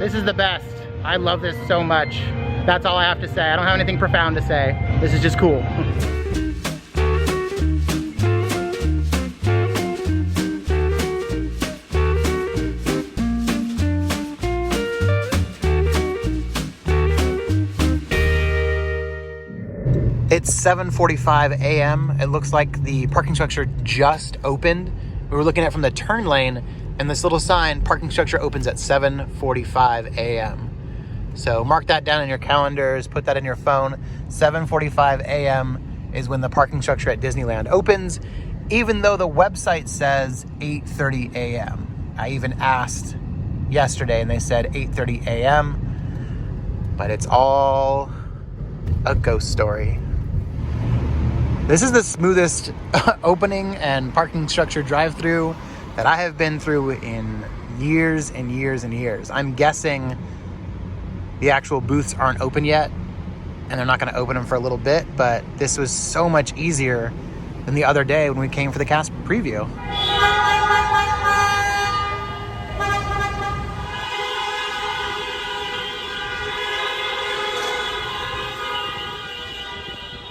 This is the best. I love this so much. That's all I have to say. I don't have anything profound to say. This is just cool. It's 7:45 a.m. It looks like the parking structure just opened. We were looking at it from the turn lane, and this little sign, parking structure opens at 7:45 a.m. So mark that down in your calendars, put that in your phone. 7:45 a.m. is when the parking structure at Disneyland opens, even though the website says 8:30 a.m. I even asked yesterday and they said 8:30 a.m., but it's all a ghost story. This is the smoothest opening and parking structure drive-through that I have been through in years and years and years. I'm guessing the actual booths aren't open yet, and they're not going to open them for a little bit, but this was so much easier than the other day when we came for the cast preview.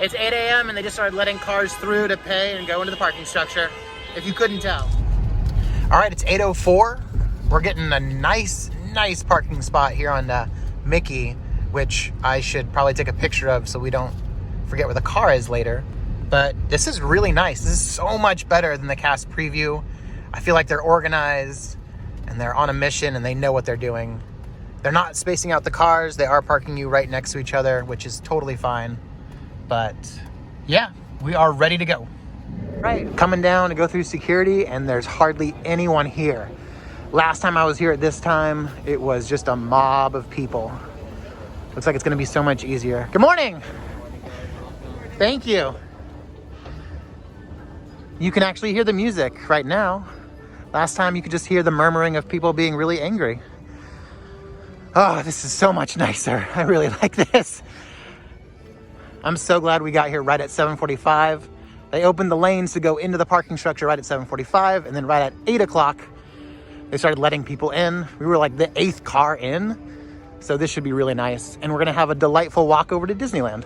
It's 8 a.m. and they just started letting cars through to pay and go into the parking structure, if you couldn't tell. All right, it's 8:04. We're getting a nice parking spot here on Mickey, which I should probably take a picture of so we don't forget where the car is later. But this is really nice. This is so much better than the cast preview. I feel like they're organized and they're on a mission and they know what they're doing. They're not spacing out the cars. They are parking you right next to each other, which is totally fine. But yeah, we are ready to go. Right, coming down to go through security, and there's hardly anyone here. Last time I was here at this time, it was just a mob of people. Looks like it's gonna be so much easier. Good morning. Thank you. You can actually hear the music right now. Last time you could just hear the murmuring of people being really angry. Oh, this is so much nicer. I really like this. I'm so glad we got here right at 7:45. They opened the lanes to go into the parking structure right at 7:45, and then right at 8 o'clock, they started letting people in. We were like the 8th car in, so this should be really nice. And we're gonna have a delightful walk over to Disneyland.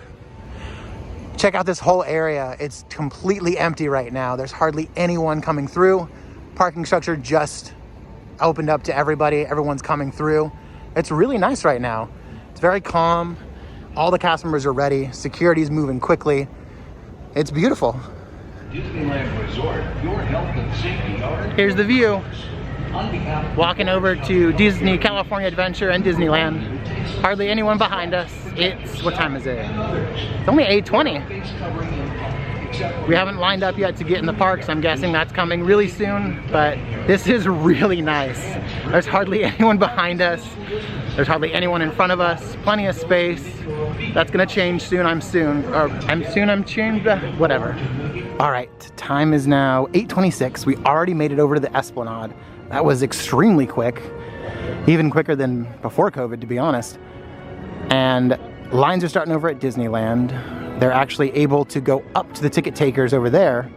Check out this whole area. It's completely empty right now. There's hardly anyone coming through. Parking structure just opened up to everybody. Everyone's coming through. It's really nice right now. It's very calm. All the cast members are ready. Security's moving quickly. It's beautiful. Disneyland Resort, your health and safety are... Here's the view. Walking over to Disney California Adventure and Disneyland. Hardly anyone behind us. It's, what time is it? It's only 8:20. We haven't lined up yet to get in the parks. I'm guessing that's coming really soon, but this is really nice. There's hardly anyone behind us. There's hardly anyone in front of us. Plenty of space. That's gonna change soon. I'm changed, whatever. All right, time is now 8:26. We already made it over to the Esplanade. That was extremely quick, even quicker than before COVID, to be honest. And lines are starting over at Disneyland. They're actually able to go up to the ticket takers over there.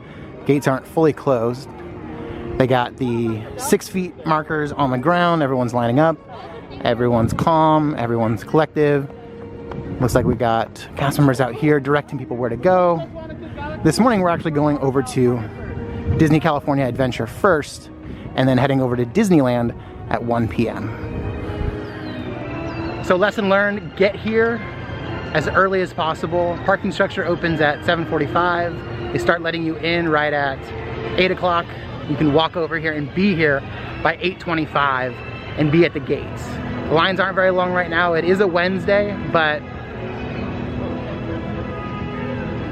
Gates aren't fully closed. They got the 6 feet markers on the ground. Everyone's lining up. Everyone's calm. Everyone's collective. Looks like we got cast members out here directing people where to go. This morning we're actually going over to Disney California Adventure first, and then heading over to Disneyland at 1 p.m. So lesson learned, get here as early as possible. Parking structure opens at 7:45. They start letting you in right at 8 o'clock. You can walk over here and be here by 8:25 and be at the gates. The lines aren't very long right now. It is a Wednesday, but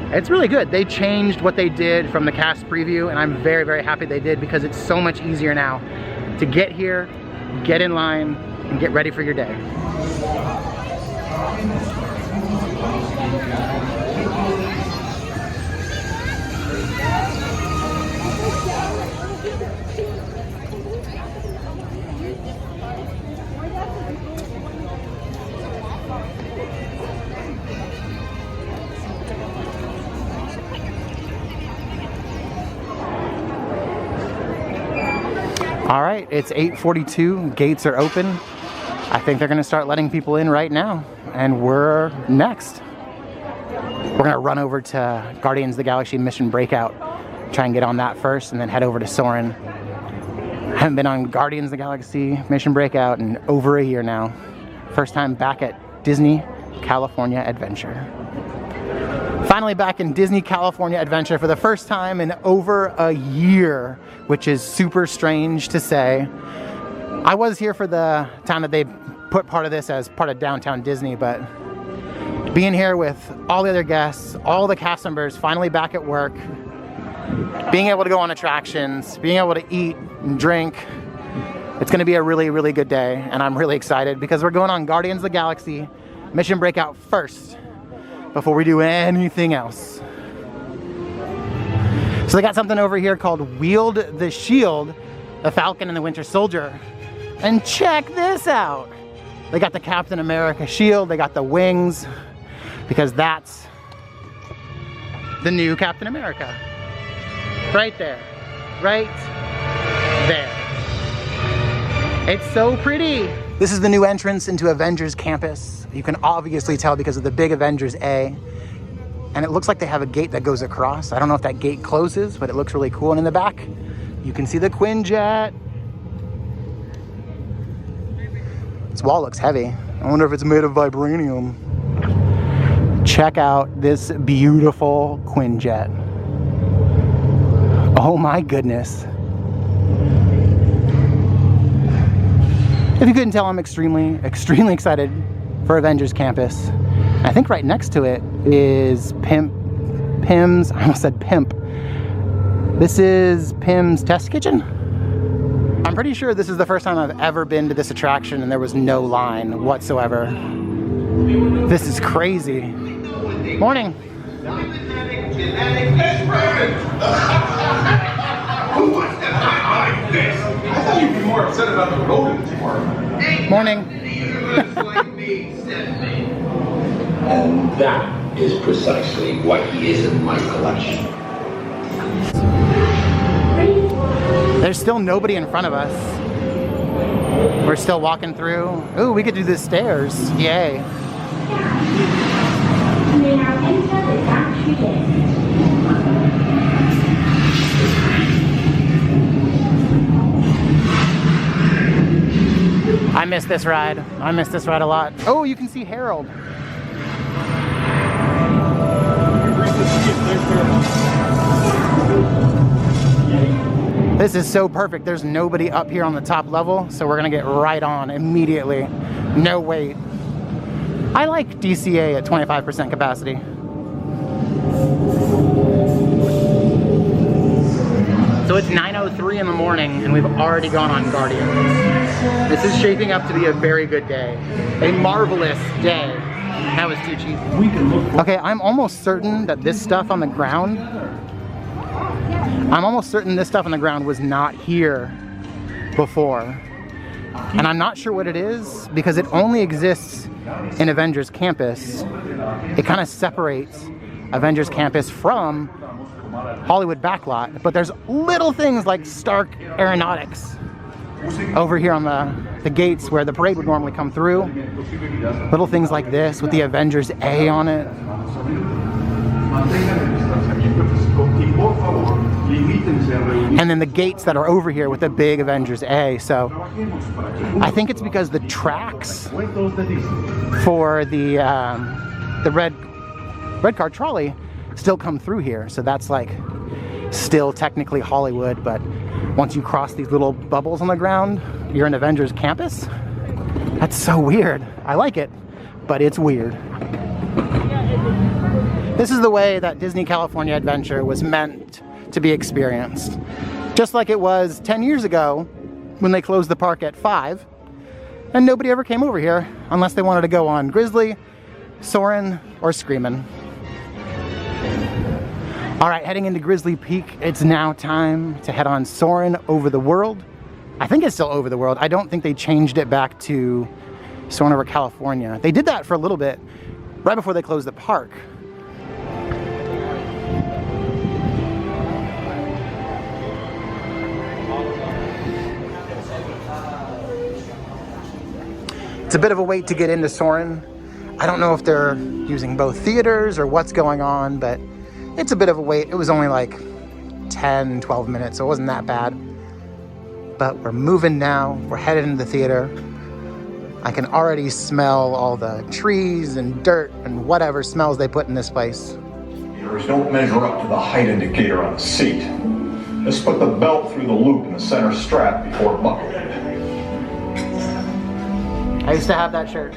it's really good. They changed what they did from the cast preview, and I'm very, very happy they did, because it's so much easier now to get here, get in line, and get ready for your day. All right, it's 8:42, gates are open. I think they're gonna start letting people in right now, and we're next. We're gonna run over to Guardians of the Galaxy Mission Breakout, try and get on that first, and then head over to Soarin. I haven't been on Guardians of the Galaxy Mission Breakout in over a year now. First time back at Disney California Adventure. Finally back in Disney California Adventure for the first time in over a year, which is super strange to say. I was here for the time that they put part of this as part of Downtown Disney, but being here with all the other guests, all the cast members finally back at work, being able to go on attractions, being able to eat and drink, it's going to be a really, really good day, and I'm really excited because we're going on Guardians of the Galaxy Mission Breakout first before we do anything else. So they got something over here called Wield the Shield, the Falcon and the Winter Soldier. And check this out. They got the Captain America shield, they got the wings, because that's the new Captain America. Right there. Right there. It's so pretty. This is the new entrance into Avengers Campus. You can obviously tell because of the big Avengers A. And it looks like they have a gate that goes across. I don't know if that gate closes, but it looks really cool. And in the back, you can see the Quinjet. This wall looks heavy. I wonder if it's made of vibranium. Check out this beautiful Quinjet. Oh my goodness. If you couldn't tell, I'm extremely excited for Avengers Campus. I think right next to it is Pim's, I almost said Pimp. This is Pim's Test Kitchen. I'm pretty sure this is the first time I've ever been to this attraction and there was no line whatsoever. This is crazy. Morning. Who wants to buy this? I thought you'd be more upset about the rodent department. Morning. And that is precisely what he is in my collection. There's still nobody in front of us. We're still walking through. Ooh, we could do the stairs. Yay. I miss this ride. I miss this ride a lot. Oh, you can see Harold. This is so perfect. There's nobody up here on the top level, so we're gonna get right on immediately. No wait. I like DCA at 25% capacity. So it's 9:03 in the morning and we've already gone on Guardians. This is shaping up to be a very good day. A marvelous day. That was too cheap. Okay, I'm almost certain that this stuff on the ground, was not here before. And I'm not sure what it is because it only exists in Avengers Campus. It kind of separates Avengers Campus from Hollywood Backlot, but there's little things like Stark Aeronautics over here on the gates where the parade would normally come through. Little things like this with the Avengers A on it. And then the gates that are over here with the big Avengers A. So I think it's because the tracks for the red car trolley still come through here. So that's like still technically Hollywood, but once you cross these little bubbles on the ground, you're in Avengers Campus. That's so weird. I like it, but it's weird. This is the way that Disney California Adventure was meant to be experienced. Just like it was 10 years ago when they closed the park at 5 and nobody ever came over here unless they wanted to go on Grizzly, Soarin', or Screamin'. All right, heading into Grizzly Peak, it's now time to head on Soarin' over the world. I think it's still over the world. I don't think they changed it back to Soarin' over California. They did that for a little bit right before they closed the park. It's a bit of a wait to get into Soarin. I don't know if they're using both theaters or what's going on, but it's a bit of a wait. It was only like 10, 12 minutes, so it wasn't that bad. But we're moving now. We're headed into the theater. I can already smell all the trees and dirt and whatever smells they put in this place. Don't measure up to the height indicator on the seat. Just put the belt through the loop in the center strap before buckling it. I used to have that shirt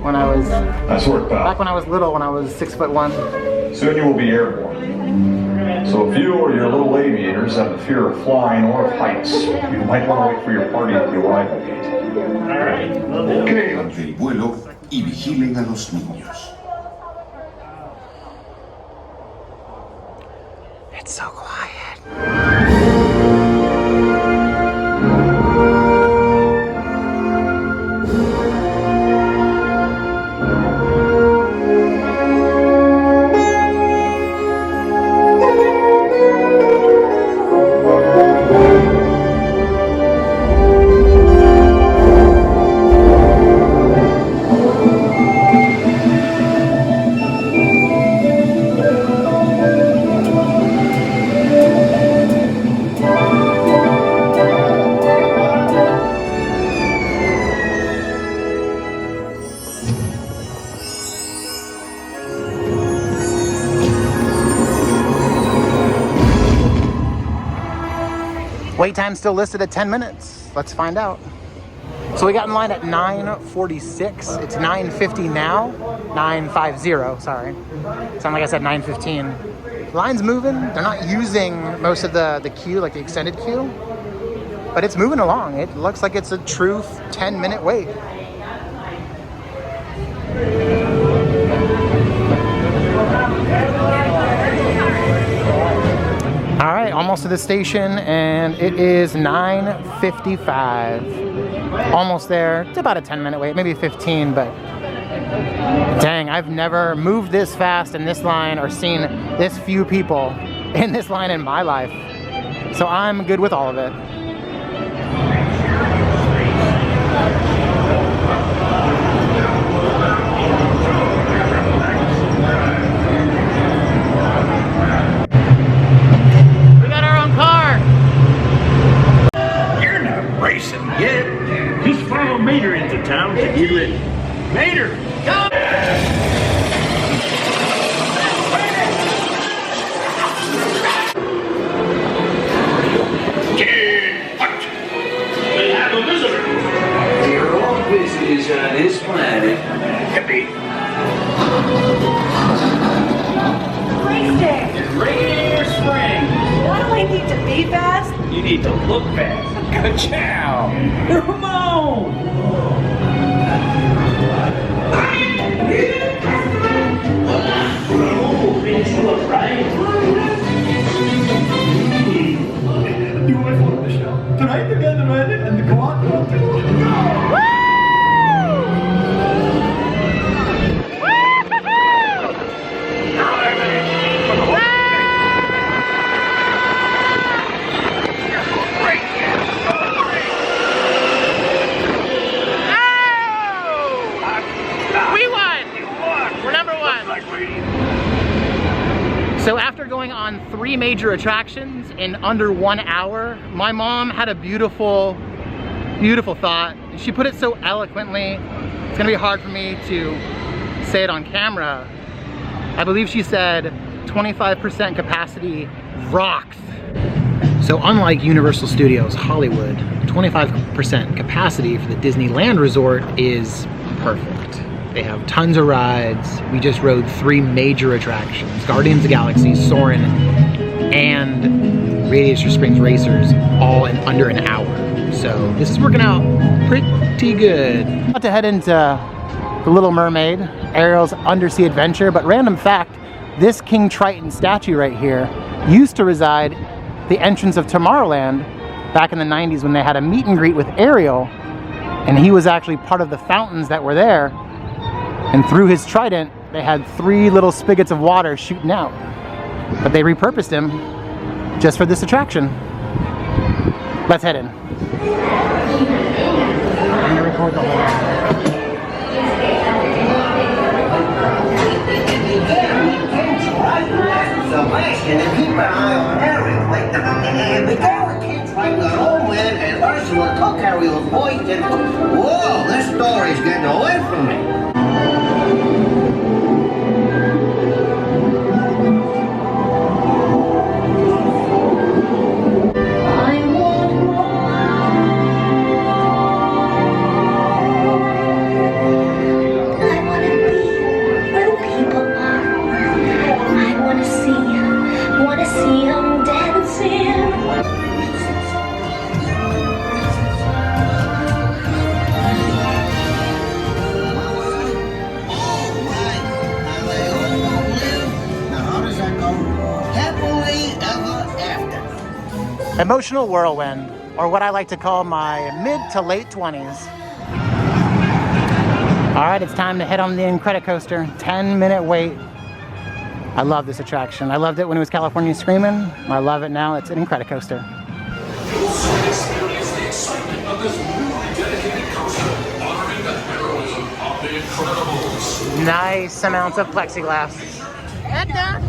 when I was Nice work, pal. back when I was little, when I was 6'1". Soon you will be airborne. So if you or your little aviators have a fear of flying or of heights, you might want to wait for your party at the arrival gate. Ante el vuelo y vigilen a los niños. It's so quiet. Wait time still listed at 10 minutes. Let's find out. So we got in line at 9:46. It's 9:50 now. 9:50, sorry. Sound like I said 9:15. Line's moving. They're not using most of the queue, like the extended queue. But it's moving along. It looks like it's a true 10-minute wait. All right, almost to the station, and it is 9:55. Almost there. It's about a 10-minute wait, maybe 15, but dang, I've never moved this fast in this line or seen this few people in this line in my life. So I'm good with all of it. Just follow Mater into town to get ready. Mater, come! We have a visitor. They're all visitors on this planet. Happy. Radiator Spring. Why do I need to be fast? You need to look fast. Ka-chow! Ramon! Oh, things look right. You always want the show. Tonight they're getting ready and the co-op. So after going on 3 major attractions in under 1 hour, my mom had a beautiful, beautiful thought. She put it so eloquently, it's gonna be hard for me to say it on camera. I believe she said 25% capacity rocks. So unlike Universal Studios Hollywood, 25% capacity for the Disneyland Resort is perfect. They have tons of rides. We just rode 3 major attractions: Guardians of the Galaxy, Soarin, and Radiator Springs Racers, all in under an hour. So this is working out pretty good. About to head into The Little Mermaid, Ariel's undersea adventure, but random fact, this King Triton statue right here used to reside the entrance of Tomorrowland back in the 90s when they had a meet and greet with Ariel, and he was actually part of the fountains that were there. And through his trident, they had 3 little spigots of water shooting out. But they repurposed him just for this attraction. Let's head in. Record the whole And keep an eye on Eric, like the girl kids like the Homeland and Ursula took Ariel's voice and whoa, this story's getting away from me. Emotional whirlwind, or what I like to call my mid to late 20s. All right, it's time to head on the Incredicoaster. 10-minute wait. I love this attraction. I loved it when it was California Screamin'. I love it now. It's an Incredicoaster. Experience the excitement of this newly dedicated coaster, honoring the heroism of the Incredibles. Nice amounts of plexiglass. Edna!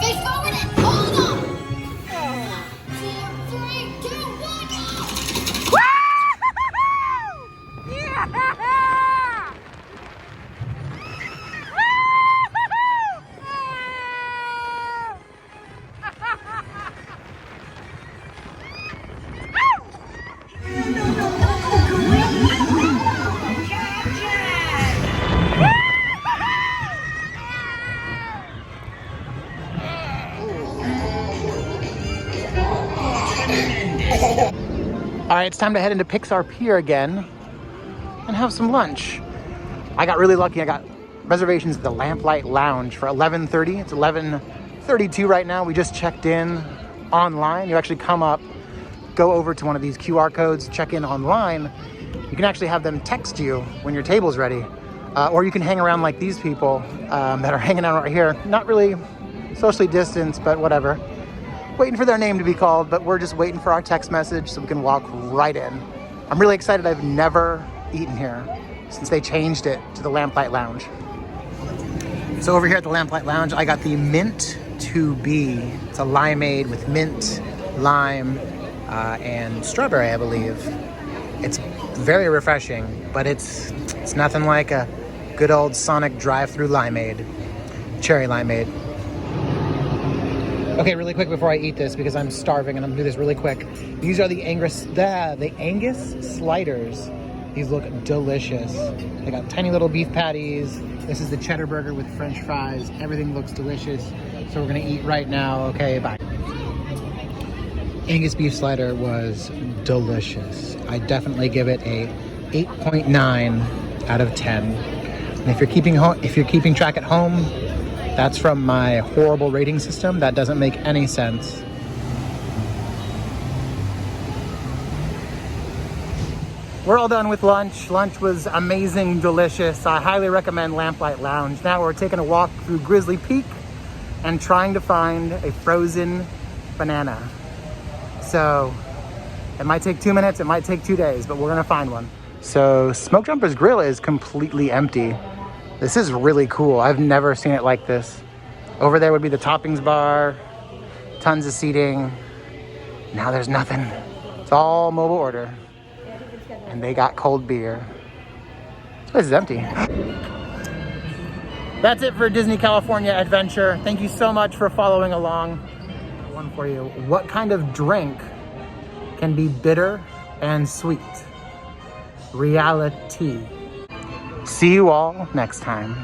Face forward and hold on! 4, 3, 2, 1, yeah! All right, it's time to head into Pixar Pier again and have some lunch. I got really lucky. I got reservations at the Lamplight Lounge for 11:30. It's 11:32 right now. We just checked in online. You actually come up, go over to one of these QR codes, check in online. You can actually have them text you when your table's ready. Or you can hang around like these people that are hanging out right here. Not really socially distanced, but whatever. Waiting for their name to be called, but we're just waiting for our text message so we can walk right in. I'm really excited. I've never eaten here since they changed it to the Lamplight Lounge. So over here at the Lamplight Lounge, I got the Mint 2B. It's a limeade with mint, lime, and strawberry, I believe. It's very refreshing, but it's nothing like a good old Sonic drive-through limeade, cherry limeade. Okay, really quick before I eat this, because I'm starving and I'm gonna do this really quick. These are the Angus sliders. These look delicious. They got tiny little beef patties. This is the cheddar burger with French fries. Everything looks delicious. So we're gonna eat right now. Okay, bye. Angus beef slider was delicious. I definitely give it a 8.9 out of 10. And if you're keeping track at home, that's from my horrible rating system. That doesn't make any sense. We're all done with lunch. Lunch was amazing, delicious. I highly recommend Lamplight Lounge. Now we're taking a walk through Grizzly Peak and trying to find a frozen banana. So it might take 2 minutes, it might take 2 days, but we're gonna find one. So Smoke Jumper's Grill is completely empty. This is really cool. I've never seen it like this. Over there would be the toppings bar, tons of seating. Now there's nothing. It's all mobile order. And they got cold beer. This place is empty. That's it for Disney California Adventure. Thank you so much for following along. One for you. What kind of drink can be bitter and sweet? Reality. See you all next time.